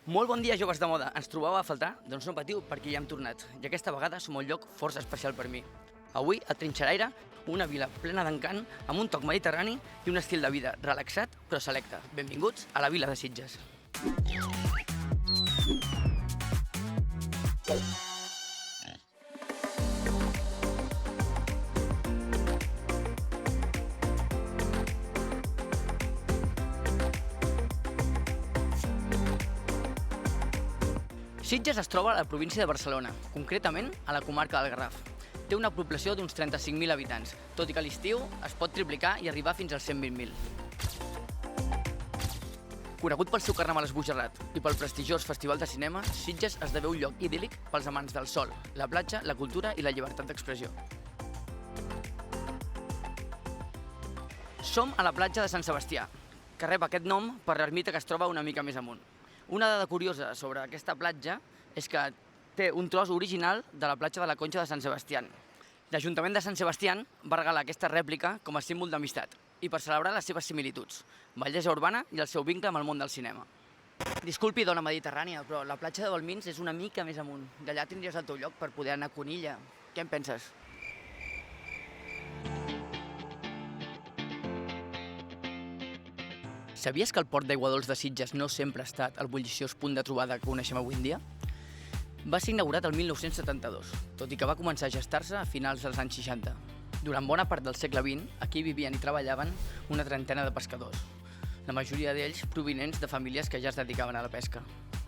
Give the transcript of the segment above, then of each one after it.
Molt bon dia, joves de moda. Ens trobava a faltar? Doncs no patiu, perquè ja hem tornat. I aquesta vegada som un lloc força especial per mi. Avui, a Trinxeraire, una vila plena d'encant, amb un toc mediterrani i un estil de vida relaxat però selecte. Benvinguts a la vila de Sitges. Sitges es troba a la província de Barcelona, concretament a la comarca del Garraf. Té una població d'uns 35.000 habitants, tot i que a l'estiu es pot triplicar i arribar fins als 120.000. Conegut pel seu carnaval esbojarrat i pel prestigiós Festival de Cinema, Sitges esdevé un lloc idíl·lic pels amants del sol, la platja, la cultura i la llibertat d'expressió. Som a la platja de Sant Sebastià, que rep aquest nom per l'ermita que es troba una mica més amunt. Una dada curiosa sobre aquesta platja és que té un tros original de la platja de la Conxa de Sant Sebastià. L'Ajuntament de Sant Sebastià va regalar aquesta rèplica com a símbol d'amistat i per celebrar les seves similituds, bellesa urbana i el seu vincle amb el món del cinema. Disculpi, dona mediterrània, però la platja de Balmins és una mica més amunt. D'allà tindries el teu lloc per poder anar a Conilla. Què en penses? Sabies que el port d'aigua dolç de Sitges no sempre ha estat el bulliciós punt de trobada que coneixem avui en dia? Va ser inaugurat el 1972, tot i que va començar a gestar-se a finals dels anys 60. Durant bona part del segle XX, aquí vivien i treballaven una trentena de pescadors, la majoria d'ells provinents de famílies que ja es dedicaven a la pesca.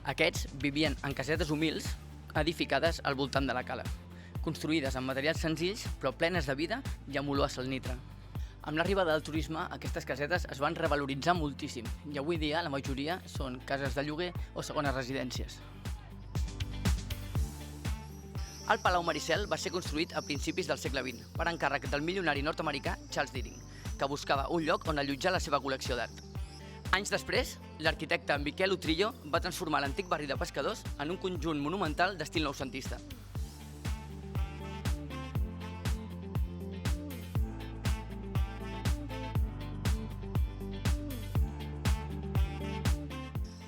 Aquests vivien en casetes humils edificades al voltant de la cala, construïdes amb materials senzills però plenes de vida i amb olor a salnitre. Amb l'arribada del turisme, aquestes casetes es van revaloritzar moltíssim i avui dia la majoria són cases de lloguer o segones residències. El Palau Maricel va ser construït a principis del segle XX per encàrrec del milionari nord-americà Charles Deering, que buscava un lloc on allotjar la seva col·lecció d'art. Anys després, l'arquitecte Miquel Utrillo va transformar l'antic barri de pescadors en un conjunt monumental d'estil noucentista.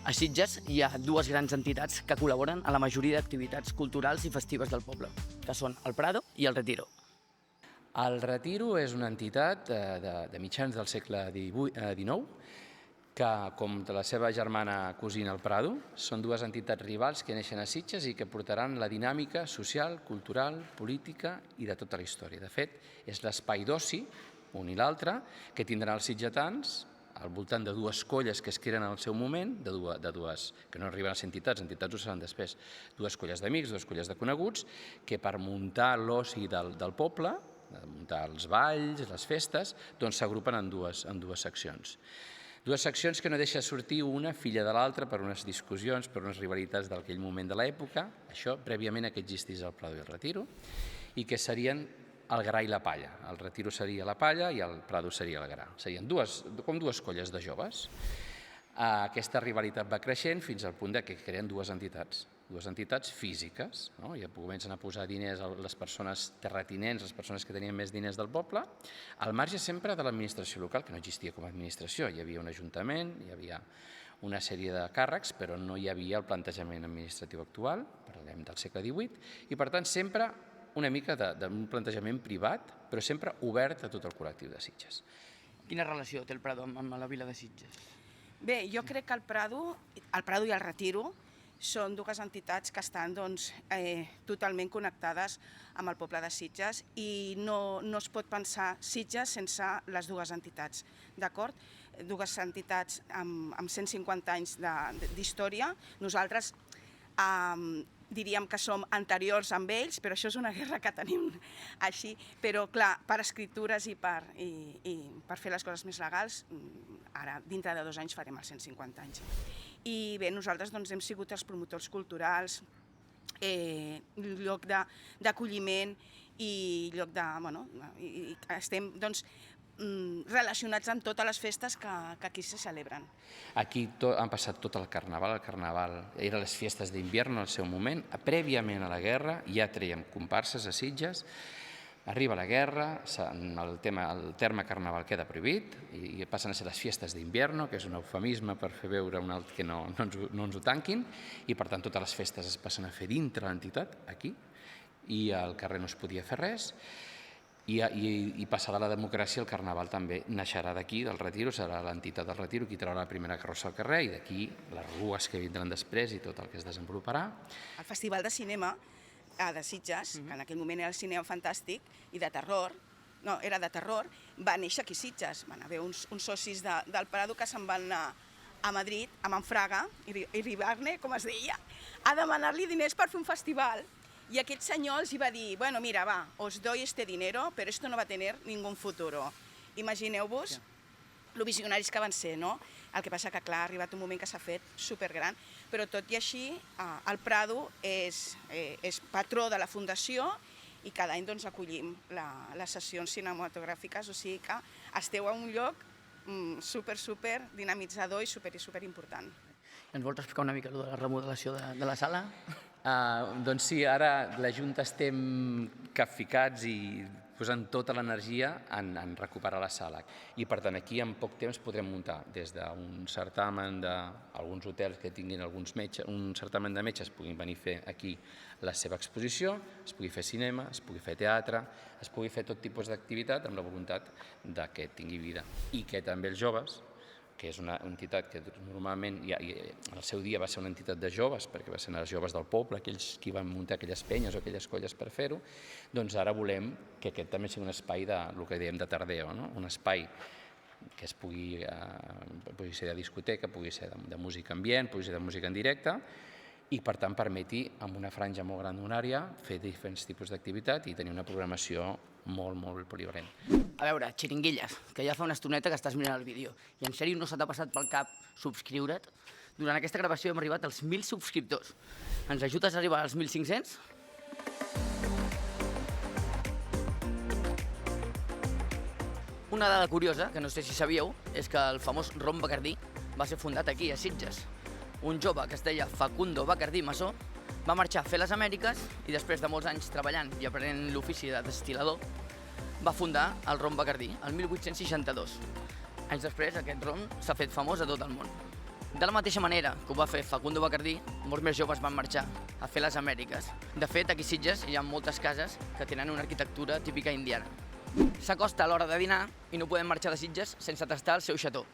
A Sitges hi ha dues grans entitats que col·laboren a la majoria d'activitats culturals i festives del poble, que són el Prado i el Retiro. El Retiro és una entitat de mitjans del segle XIX que, com de la seva germana cosina el Prado, són dues entitats rivals que neixen a Sitges i que portaran la dinàmica social, cultural, política i de tota la història. De fet, és l'espai d'oci, un i l'altre, que tindran els sitgetans al voltant de dues colles que es creen en el seu moment, que no arriben a ser entitats ho seran després, dues colles d'amics, dues colles de coneguts, que per muntar l'oci del poble, muntar els balls, les festes, doncs s'agrupen en dues seccions. Dues seccions que no deixa sortir una filla de l'altra per unes discussions, per unes rivalitats d'aquell moment de l'època, això prèviament que existís el Prado i el Retiro, i que serien el gra i la palla. El Retiro seria la palla i el Prado seria el gra. Serien com dues colles de joves. Aquesta rivalitat va creixent fins al punt que creen dues entitats físiques, no? I comencen a posar diners a les persones terratinents, les persones que tenien més diners del poble, al marge sempre de l'administració local, que no existia com a administració. Hi havia un ajuntament, hi havia una sèrie de càrrecs, però no hi havia el plantejament administratiu actual, parlem del segle XVIII, i per tant sempre una mica d'un plantejament privat, però sempre obert a tot el col·lectiu de Sitges. Quina relació té el Prado amb la vila de Sitges? Bé, jo crec que el Prado i el Retiro són dues entitats que estan totalment connectades amb el poble de Sitges i no es pot pensar Sitges sense les dues entitats, d'acord? Dues entitats amb 150 anys d'història. Nosaltres diríem que som anteriors amb ells, però això és una guerra que tenim així. Però, clar, per escriptures i per fer les coses més legals, ara, dintre de 2 anys, farem els 150 anys. I bé, nosaltres hem sigut els promotors culturals, lloc d'acolliment i lloc de... estem, relacionats amb totes les festes que aquí se celebren. Aquí han passat tot el carnaval eren les festes d'hivern en el seu moment, prèviament a la guerra ja traiem comparses a Sitges, Arriba la guerra, el terme carnaval queda prohibit i passen a ser les fiestes d'invierno, que és un eufemisme per fer veure que no ens ho tanquin, i per tant totes les festes es passen a fer dintre l'entitat, aquí, i al carrer no es podia fer res, i passada la democràcia el carnaval també naixerà d'aquí, del Retiro, serà l'entitat del Retiro qui traurà la primera carrossa al carrer, i d'aquí les rues que vindran després i tot el que es desenvoluparà. El Festival de Cinema de Sitges, que en aquell moment era el cinema fantàstic, i de terror, va néixer aquí a Sitges. Van haver uns socis del Prado que se'n van anar a Madrid, a Manfraga, Iribarne, com es deia, a demanar-li diners per fer un festival. I aquest senyor els va dir, bueno, mira, va, os doy este dinero, pero esto no va a tener ningún futuro. Imagineu-vos lo visionaris que van ser, no? El que passa que, clar, ha arribat un moment que s'ha fet supergran, però tot i així, el Prado és patró de la Fundació i cada any acollim les sessions cinematogràfiques, o sigui que esteu a un lloc super dinamitzador i super important. Ens vols explicar una mica de la remodelació de la sala? Doncs sí, ara la Junta estem capficats i posant tota l'energia en recuperar la sala. I per tant aquí en poc temps podrem muntar des d'un certamen d'alguns hotels que tinguin un certamen de metges puguin venir a fer aquí la seva exposició, es pugui fer cinema, es pugui fer teatre, es pugui fer tot tipus d'activitat amb la voluntat que tingui vida. I que també els joves, que és una entitat que normalment al seu dia va ser una entitat de joves, perquè va ser els joves del poble, aquells que van muntar aquelles penyes o aquelles colles per fer-ho, doncs ara volem que aquest també sigui un espai del que diem de tardeo, un espai que es pugui ser de discoteca, pugui ser de música ambient, pugui ser de música en directe, i per tant permeti, amb una franja molt gran horària, fer diferents tipus d'activitat i tenir una programació molt polivalent. A veure, xiringuilles, que ja fa una estoneta que estàs mirant el vídeo. I en sèrio no se t'ha passat pel cap subscriure't? Durant aquesta gravació hem arribat als 1.000 subscriptors. Ens ajudes a arribar als 1.500? Una dada curiosa, que no sé si sabíeu, és que el famós rom Bacardí va ser fundat aquí, a Sitges. Un jove que es deia Facundo Bacardí Massó va marxar a fer les Amèriques i després de molts anys treballant i aprenent l'ofici de destil·lador va fundar el rom Bacardí, el 1862. Anys després, aquest rom s'ha fet famós a tot el món. De la mateixa manera que ho va fer Facundo Bacardí, molts més joves van marxar a fer les Amèriques. De fet, aquí a Sitges hi ha moltes cases que tenen una arquitectura típica indiana. S'acosta a l'hora de dinar i no podem marxar de Sitges sense tastar el seu xató.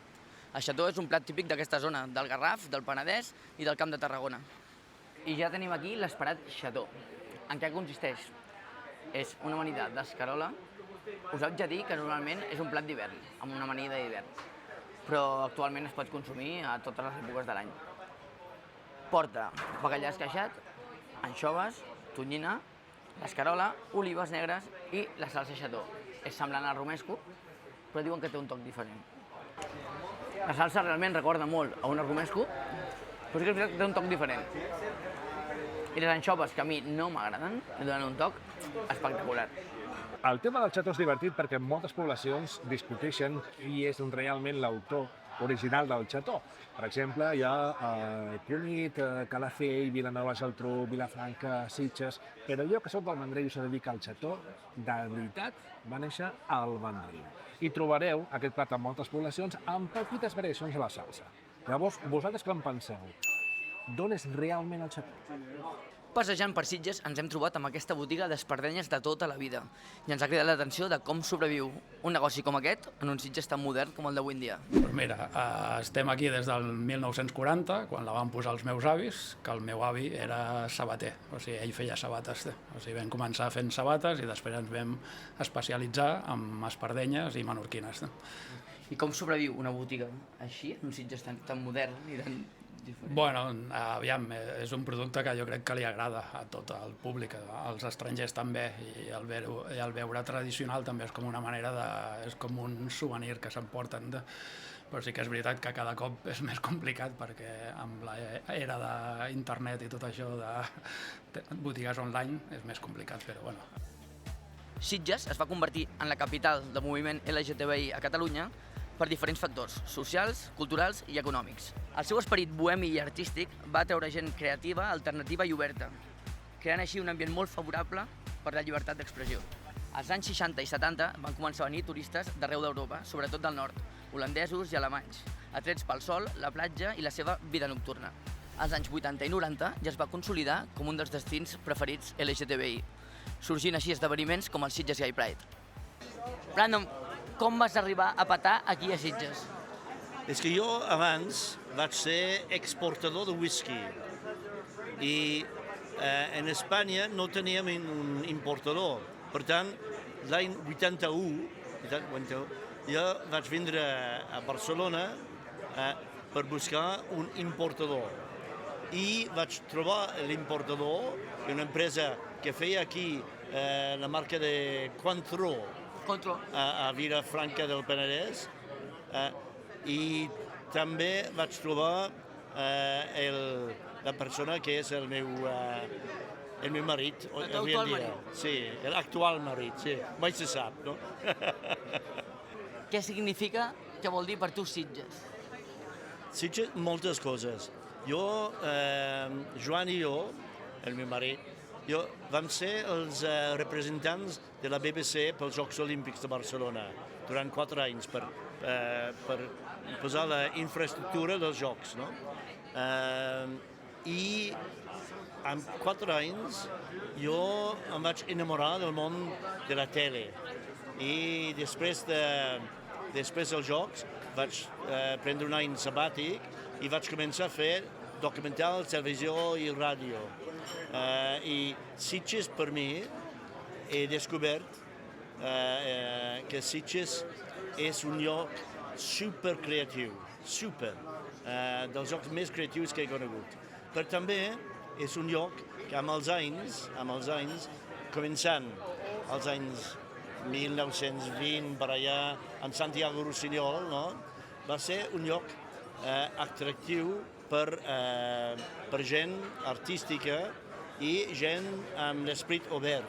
El xató és un plat típic d'aquesta zona, del Garraf, del Penedès i del Camp de Tarragona. I ja tenim aquí l'esperat xató. En què consisteix? És una amanida d'escarola. Us haig de dir que normalment és un plat d'hivern, amb una amanida d'hivern, però actualment es pot consumir a totes les èpoques de l'any. Porta bacallà esqueixat, anxoves, tonyina, l'escarola, olives negres i la salsa xató. És semblant al romesco, però diuen que té un toc diferent. La salsa realment recorda molt a un romesco, però sí que és veritat que té un toc diferent. I les anxoves, que a mi no m'agraden, li donen un toc espectacular. El tema del xató és divertit perquè moltes poblacions discuteixen qui és realment l'autor original del xató. Per exemple, hi ha Cunit, Calafell, Vilanova i Geltrú, Vilafranca, Sitges, però jo que soc del Vendrell us he de dir que el xató de veritat va néixer al Vendrell. I trobareu aquest plat en moltes poblacions amb petites variacions a la salsa. Llavors, vosaltres què en penseu? D'on és realment el xató? Passejant per Sitges ens hem trobat amb aquesta botiga d'espardenyes de tota la vida i ens ha cridat l'atenció de com sobreviu un negoci com aquest en un Sitges tan modern com el d'avui en dia. Doncs mira, estem aquí des del 1940, quan la van posar els meus avis, que el meu avi era sabater, o sigui, ell feia sabates. O sigui, vam començar fent sabates i després ens vam especialitzar en espardenyes i menorquines. I com sobreviu una botiga així, en un Sitges tan modern i tan diferent? Bueno, aviam, és un producte que jo crec que li agrada a tot el públic, als estrangers també, i el veure tradicional també és com una manera és com un souvenir que s'emporten. Però sí que és veritat que cada cop és més complicat perquè amb l'era d'internet i tot això de botigues online és més complicat, però bueno. Sitges es va convertir en la capital del moviment LGTBI a Catalunya per diferents factors socials, culturals i econòmics. El seu esperit bohemi i artístic va atreure gent creativa, alternativa i oberta, creant així un ambient molt favorable per la llibertat d'expressió. Als anys 60 i 70 van començar a venir turistes d'arreu d'Europa, sobretot del nord, holandesos i alemanys, atrets pel sol, la platja i la seva vida nocturna. Als anys 80 i 90 ja es va consolidar com un dels destins preferits LGTBI, sorgint així esdeveniments com el Sitges Gay Pride. Brandon, com vas arribar a petar aquí a Sitges? És que jo abans vaig ser exportador de whisky i en Espanya no teníem un importador. Per tant, l'any 81, jo vaig vindre a Barcelona per buscar un importador. I vaig trobar l'importador, una empresa que feia aquí la marca de Cointreau a Vilafranca del Penedès, i també vaig trobar la persona que és el meu marit avui en dia. Sí, l'actual marit, sí, mai se sap, no? Què significa, què vol dir per tu Sitges? Sitges, moltes coses. Joan i jo, el meu marit, vam ser els representants de la BBC pels Jocs Olímpics de Barcelona durant 4 anys per posar la infraestructura dels Jocs, no? I en 4 anys jo em vaig enamorar del món de la tele i després dels Jocs vaig prendre un any sabàtic i vaig començar a fer documentals, televisió i ràdio. I Sitges, per mi, he descobert que Sitges és un lloc supercreatiu, dels llocs més creatius que he conegut. Però també és un lloc que amb els anys, començant als anys 1920 per allà, en Santiago Rossinyol, no? Va ser un lloc atractiu per gent artística i gent amb l'esperit obert.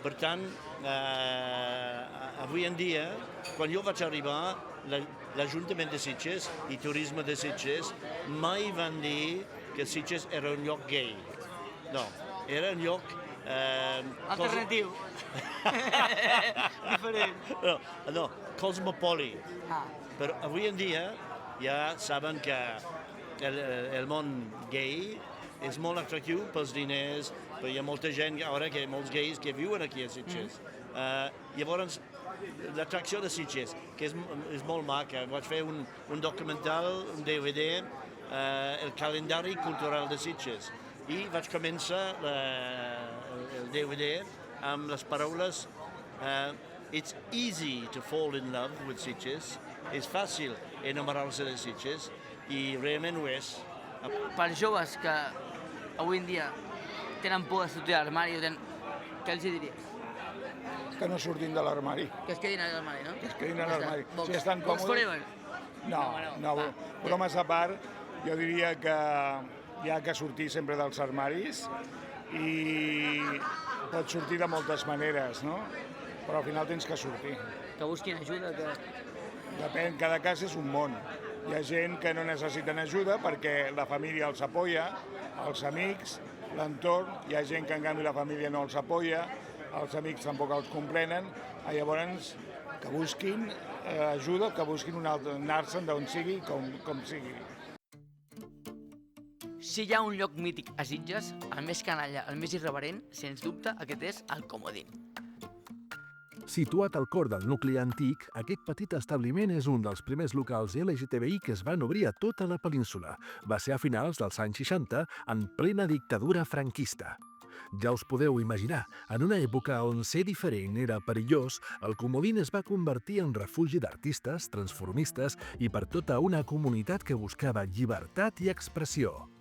Per tant, avui en dia, quan jo vaig arribar, l'Ajuntament de Sitges i Turisme de Sitges mai van dir que Sitges era un lloc gay. No, era un lloc... Alternatiu. Diferent. No, cosmopoli. Però avui en dia ja saben que el món gay és molt atractiu pels diners, però hi ha molta gent, ara que molts gais que viuen aquí a Sitges. Llavors, l'atracció de Sitges, que és molt maca, vaig fer un documental, un DVD, el calendari cultural de Sitges, i vaig començar el DVD amb les paraules It's easy to fall in love with Sitges, és fàcil enamorar-se de Sitges, i realment ho és. Per joves que avui en dia tenen por de sortir de l'armari, què els diries? Que no surtin de l'armari. Que es quedin a l'armari, no? Que es quedin a l'armari. Vox, Si estan Vox còmodes... forever? No, bromes a part, jo diria que hi ha que sortir sempre dels armaris i pot sortir de moltes maneres, no? Però al final tens que sortir. Que busquin ajuda, que... Depèn, cada cas és un món. Hi ha gent que no necessiten ajuda perquè la família els apoya, els amics, l'entorn, hi ha gent que en canvi la família no els apoya, els amics tampoc els comprenen, llavors que busquin ajuda, que busquin anar-se'n d'on sigui, com sigui. Si hi ha un lloc mític a Sitges, el més canalla, el més irreverent, sens dubte, aquest és el Comodín. Situat al cor del nucli antic, aquest petit establiment és un dels primers locals LGTBI que es van obrir a tota la península. Va ser a finals dels anys 60, en plena dictadura franquista. Ja us podeu imaginar, en una època on ser diferent era perillós, el Comodín es va convertir en refugi d'artistes, transformistes i per tota una comunitat que buscava llibertat i expressió.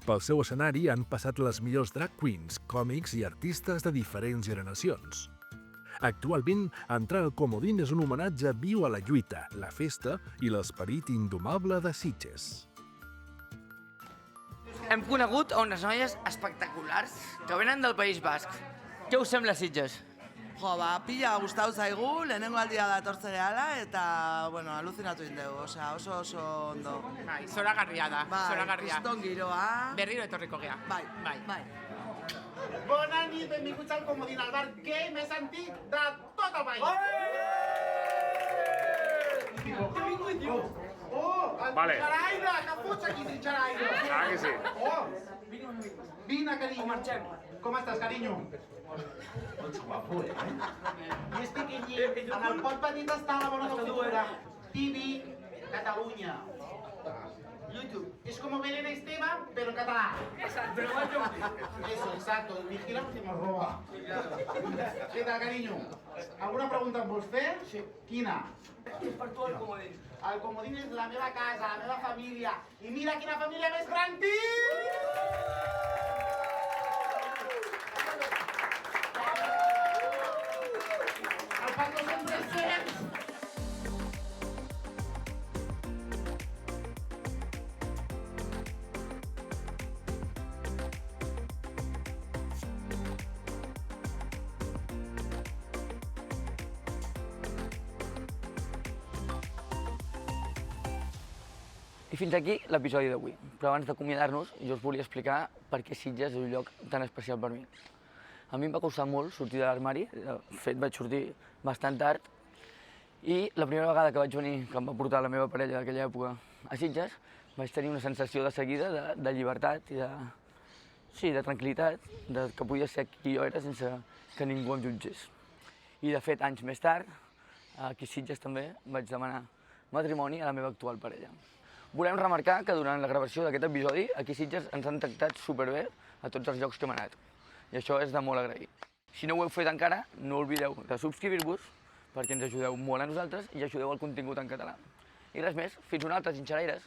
Pel seu escenari han passat les millors drag queens, còmics i artistes de diferents generacions. Actualment, entrar al Comodín és un homenatge viu a la lluita, la festa i l'esperit indomable de Sitges. Hem conegut a unes noies espectaculars que venen del País Basc. Què us sembla Sitges? Pila gustau zaigu, lehenengo aldia datortze gehala, eta, aluzinatu indegu, oso ondo. Zoragarria da, zoragarria. Kriston giroa. Berriro etorriko gea. Bai. Bona nit, benvinguts al Comodín, el bar gay més antic de tot el país. Oh, el trinxeraire, que fots aquí, trinxeraire? Ah, que sí. Oh, vine, carinyo. Marxem. Com estàs, carinyo? Ets guapo, I és pequeñín. En el pot petit està la bona confitura. TV, Catalunya. YouTube. Es como Belén Esteban, pero en catalán. Exacto. Eso, exacto. Vigila si nos roba. ¿Qué tal, cariño? ¿Alguna pregunta amb vostè? Sí. Quina? És per tu el comodín. El comodín és la meva casa, la meva família. I mira quina família més gran tinc! El Paco són 300! I fins aquí l'episodi d'avui. Però abans d'acomiadar-nos, jo us volia explicar per què Sitges és un lloc tan especial per mi. A mi em va costar molt sortir de l'armari, de fet vaig sortir bastant tard, i la primera vegada que vaig venir, que em va portar la meva parella d'aquella època a Sitges, vaig tenir una sensació de seguida de llibertat i de tranquil·litat, que podia ser qui jo era sense que ningú em jutgés. I de fet, anys més tard, aquí a Sitges també, vaig demanar matrimoni a la meva actual parella. Volem remarcar que durant la gravació d'aquest episodi, aquí a Sitges ens han tractat superbé a tots els llocs que hem anat. I això és de molt agrair. Si no ho heu fet encara, no oblideu de subscriure-vos perquè ens ajudeu molt a nosaltres i ajudeu al contingut en català. I res més, fins una altra, trinxeraires!